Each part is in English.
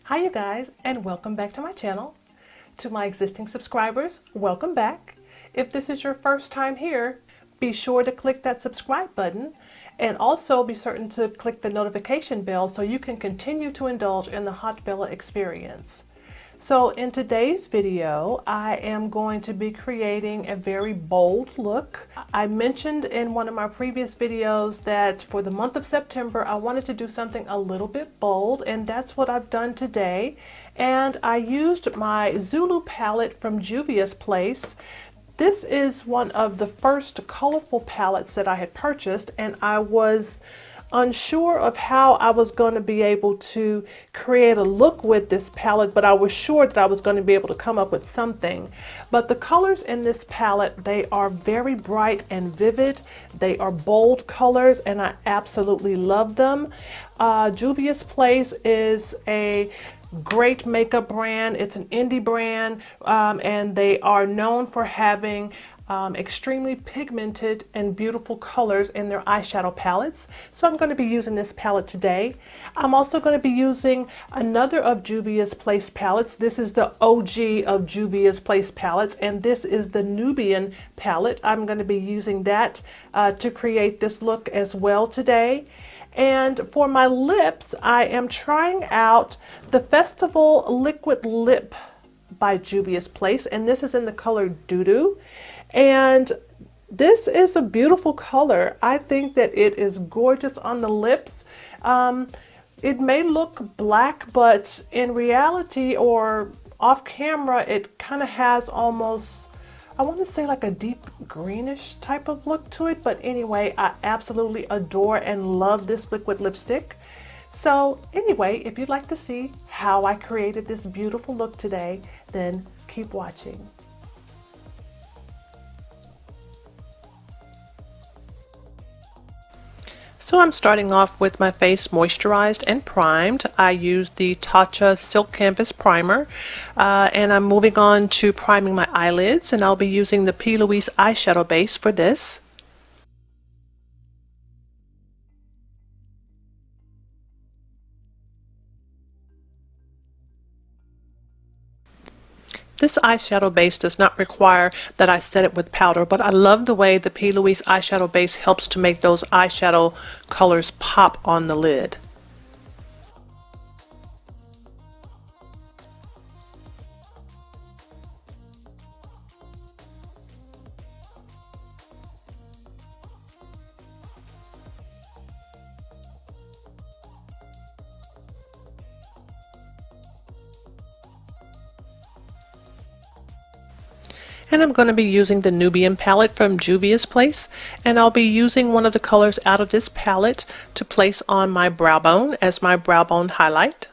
Hi you guys, and welcome back to my channel. To my existing subscribers, welcome back. If this is your first time here, be sure to click that subscribe button and also be certain to click the notification bell so you can continue to indulge in the Haute Bella experience. So in today's video, I am going to be creating a very bold look. I mentioned in one of my previous videos that for the month of September, I wanted to do something a little bit bold, and that's what I've done today. And I used my Zulu palette from Juvia's place. This is one of the first colorful palettes that I had purchased, and I was unsure of how I was going to be able to create a look with this palette, but I was sure that I was going to be able to come up with something. But the colors in this palette, they are very bright and vivid. They are bold colors, and I absolutely love them. Juvia's Place is a great makeup brand. It's an indie brand, and they are known for having extremely pigmented and beautiful colors in their eyeshadow palettes. So I'm going to be using this palette today. I'm also going to be using another of Juvia's Place palettes. This is the OG of Juvia's Place palettes, and this is the Nubian palette. I'm going to be using that to create this look as well today. And for my lips, I am trying out the Festival Liquid Lip by Juvia's Place, and this is in the color Dudu. And this is a beautiful color. I think that it is gorgeous on the lips. It may look black, but in reality or off camera, it kind of has almost, I want to say, like a deep greenish type of look to it. But anyway, I absolutely adore and love this liquid lipstick. So anyway, if you'd like to see how I created this beautiful look today, then keep watching. So I'm starting off with my face moisturized and primed. I used the Tarte Silk Canvas Primer, and I'm moving on to priming my eyelids, and I'll be using the P. Louise eyeshadow base for this. This eyeshadow base does not require that I set it with powder, but I love the way the P. Louise eyeshadow base helps to make those eyeshadow colors pop on the lid. And I'm going to be using the Nubian palette from Juvia's Place, and I'll be using one of the colors out of this palette to place on my brow bone as my brow bone highlight.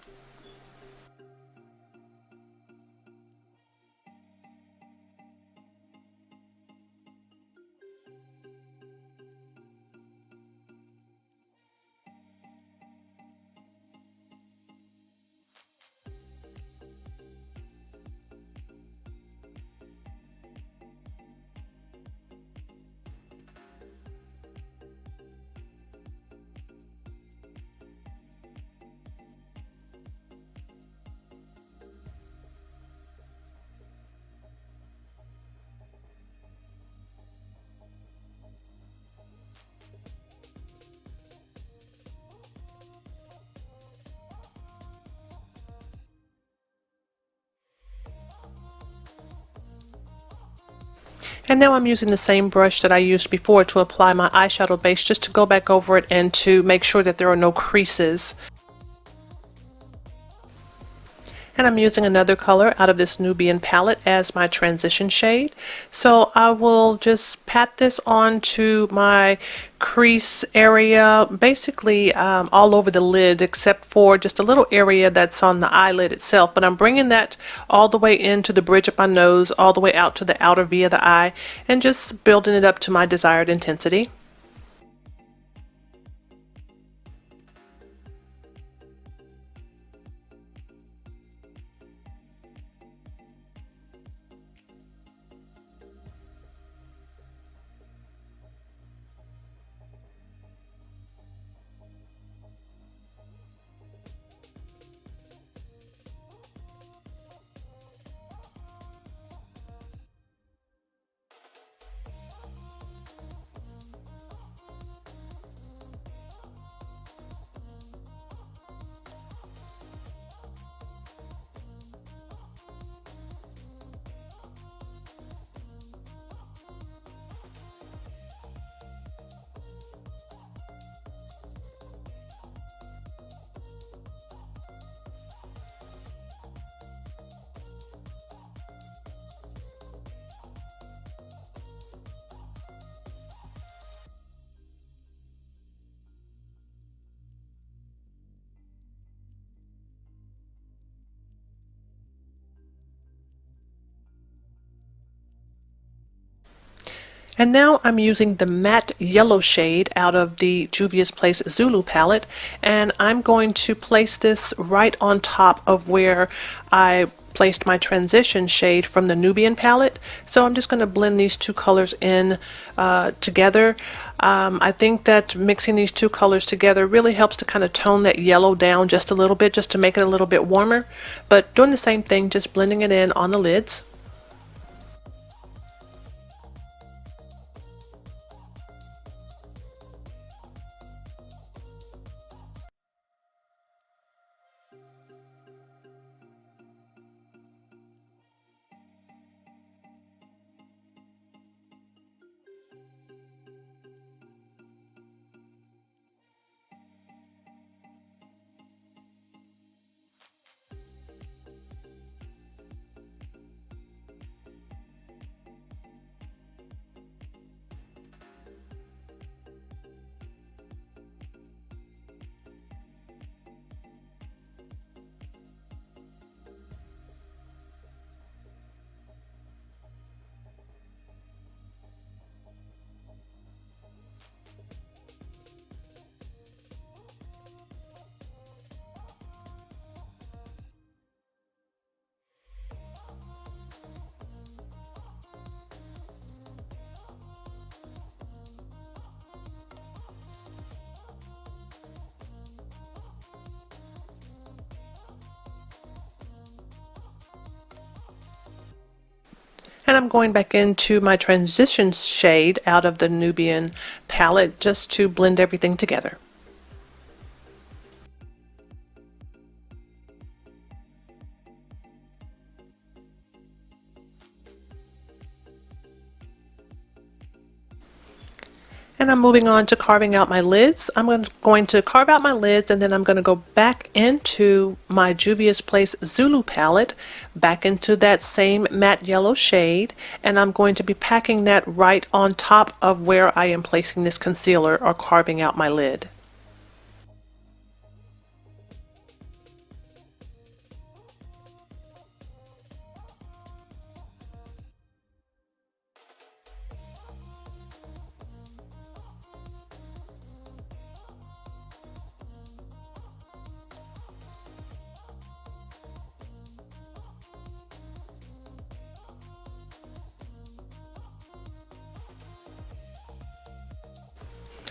And now I'm using the same brush that I used before to apply my eyeshadow base, just to go back over it and to make sure that there are no creases. And I'm using another color out of this Nubian palette as my transition shade. So I will just pat this onto my crease area, basically all over the lid except for just a little area that's on the eyelid itself. But I'm bringing that all the way into the bridge of my nose, all the way out to the outer V of the eye, and just building it up to my desired intensity. And now I'm using the matte yellow shade out of the Juvia's Place Zulu palette, and I'm going to place this right on top of where I placed my transition shade from the Nubian palette. So I'm just going to blend these two colors in together. I think that mixing these two colors together really helps to kind of tone that yellow down just a little bit, just to make it a little bit warmer. But doing the same thing, just blending it in on the lids. And I'm going back into my transition shade out of the Nubian palette just to blend everything together. And I'm moving on to carving out my lids. I'm going to carve out my lids, and then I'm going to go back into my Juvia's Place Zulu palette, back into that same matte yellow shade, and I'm going to be packing that right on top of where I am placing this concealer or carving out my lid.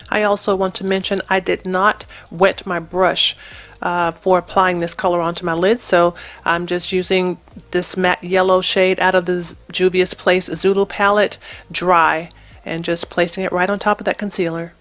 I also want to mention I did not wet my brush for applying this color onto my lid, so I'm just using this matte yellow shade out of the Juvia's Place Zulu palette dry and just placing it right on top of that concealer.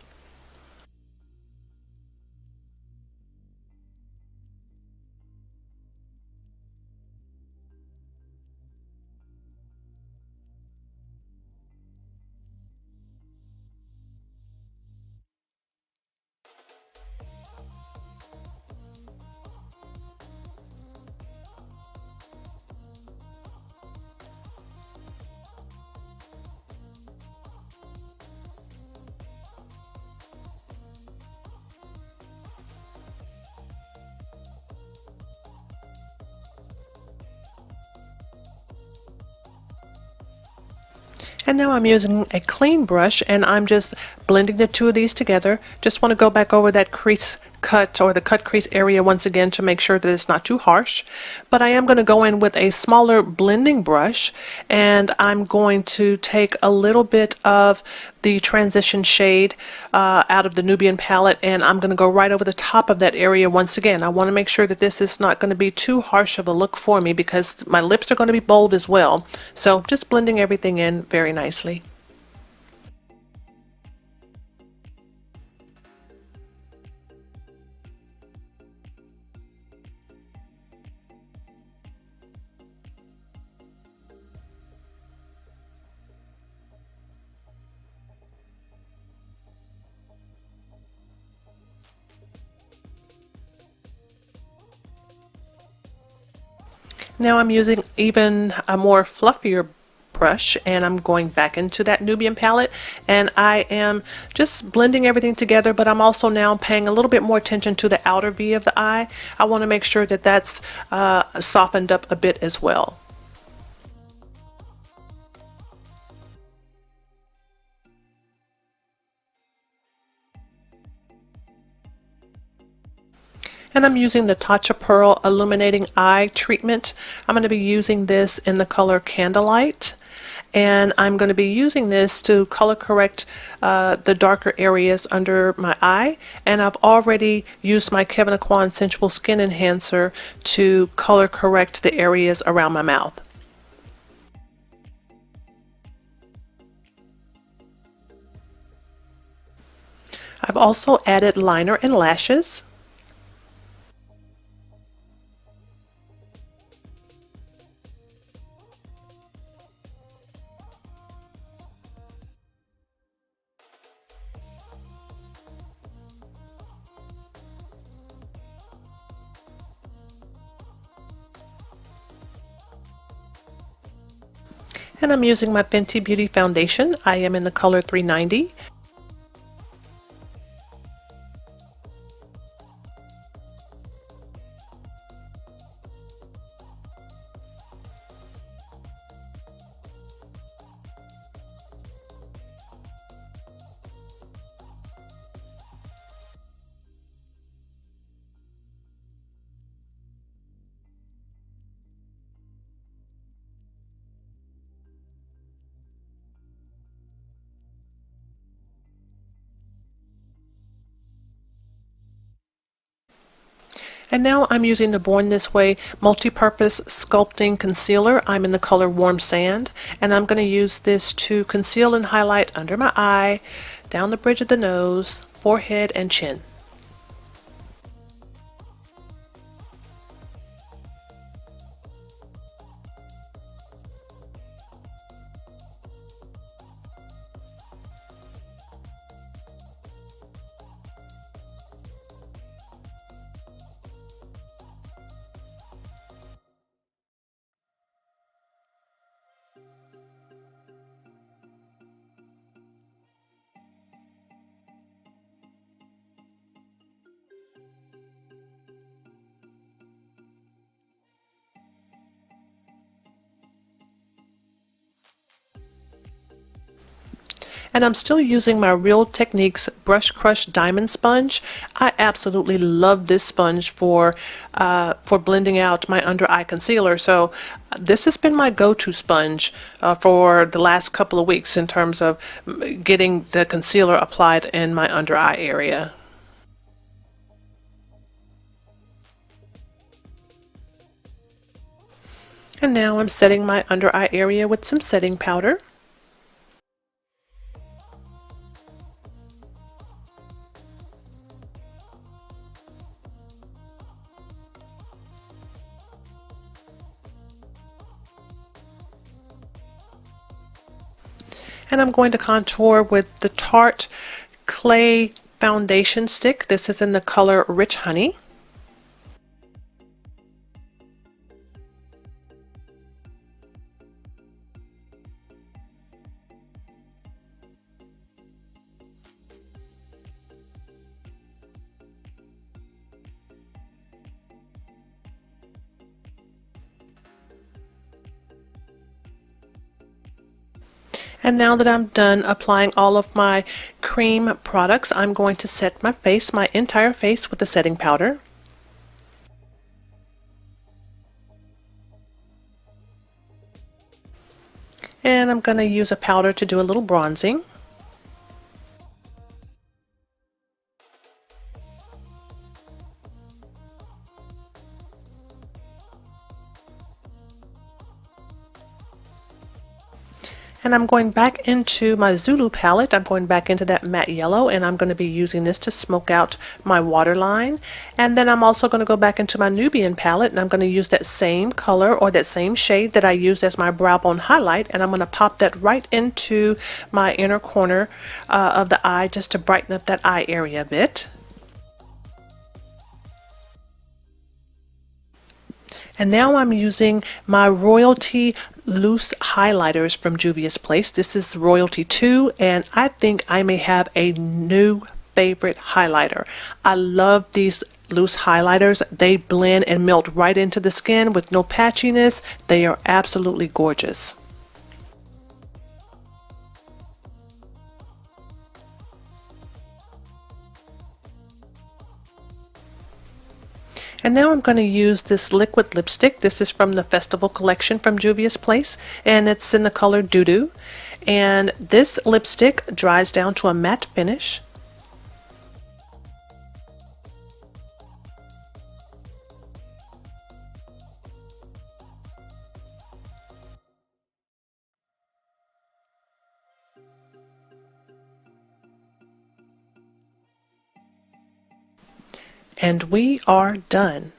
And now I'm using a clean brush, and I'm just blending the two of these together. Just want to go back over that crease cut or the cut crease area once again to make sure that it's not too harsh. But I am going to go in with a smaller blending brush, and I'm going to take a little bit of the transition shade out of the Nubian palette, and I'm going to go right over the top of that area once again. I want to make sure that this is not going to be too harsh of a look for me because my lips are going to be bold as well. So just blending everything in very nicely. Now I'm using even a more fluffier brush, and I'm going back into that Nubian palette, and I am just blending everything together, but I'm also now paying a little bit more attention to the outer V of the eye. I want to make sure that that's softened up a bit as well. And I'm using the Tatcha Pearl Illuminating Eye Treatment. I'm going to be using this in the color Candlelight. And I'm going to be using this to color correct the darker areas under my eye. And I've already used my Kevin Aquan Sensual Skin Enhancer to color correct the areas around my mouth. I've also added liner and lashes. And I'm using my Fenty Beauty Foundation. I am in the color 390. And now I'm using the Born This Way Multi-Purpose Sculpting Concealer. I'm in the color Warm Sand, and I'm going to use this to conceal and highlight under my eye, down the bridge of the nose, forehead, and chin. And I'm still using my Real Techniques Brush Crush Diamond Sponge. I absolutely love this sponge for blending out my under eye concealer. So this has been my go-to sponge for the last couple of weeks in terms of getting the concealer applied in my under eye area. And now I'm setting my under eye area with some setting powder. And I'm going to contour with the Tarte Clay Foundation Stick. This is in the color Rich Honey. And now that I'm done applying all of my cream products, I'm going to set my face, my entire face, with the setting powder. And I'm going to use a powder to do a little bronzing. And I'm going back into my Zulu palette. I'm going back into that matte yellow, and I'm going to be using this to smoke out my waterline. And then I'm also going to go back into my Nubian palette, and I'm going to use that same color or that same shade that I used as my brow bone highlight, and I'm going to pop that right into my inner corner of the eye just to brighten up that eye area a bit. And now I'm using my Royalty Loose Highlighters from Juvia's Place. This is Royalty 2, and I think I may have a new favorite highlighter. I love these loose highlighters. They blend and melt right into the skin with no patchiness. They are absolutely gorgeous. And now I'm going to use this liquid lipstick. This is from the Festival collection from Juvia's Place, and it's in the color Dudu. And this lipstick dries down to a matte finish. And we are done.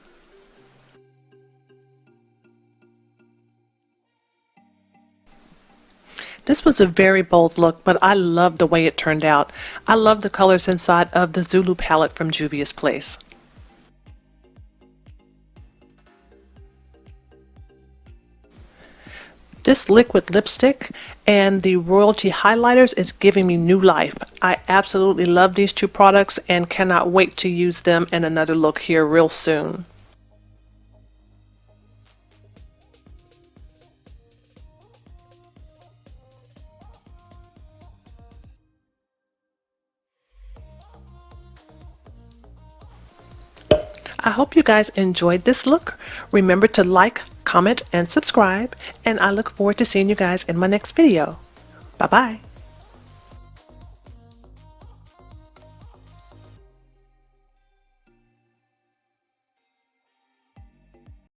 This was a very bold look, but I love the way it turned out. I love the colors inside of the Zulu palette from Juvia's Place. This liquid lipstick and the Royalty highlighters is giving me new life. I absolutely love these two products and cannot wait to use them in another look here real soon. I hope you guys enjoyed this look. Remember to like, comment, and subscribe, and I look forward to seeing you guys in my next video. Bye-bye.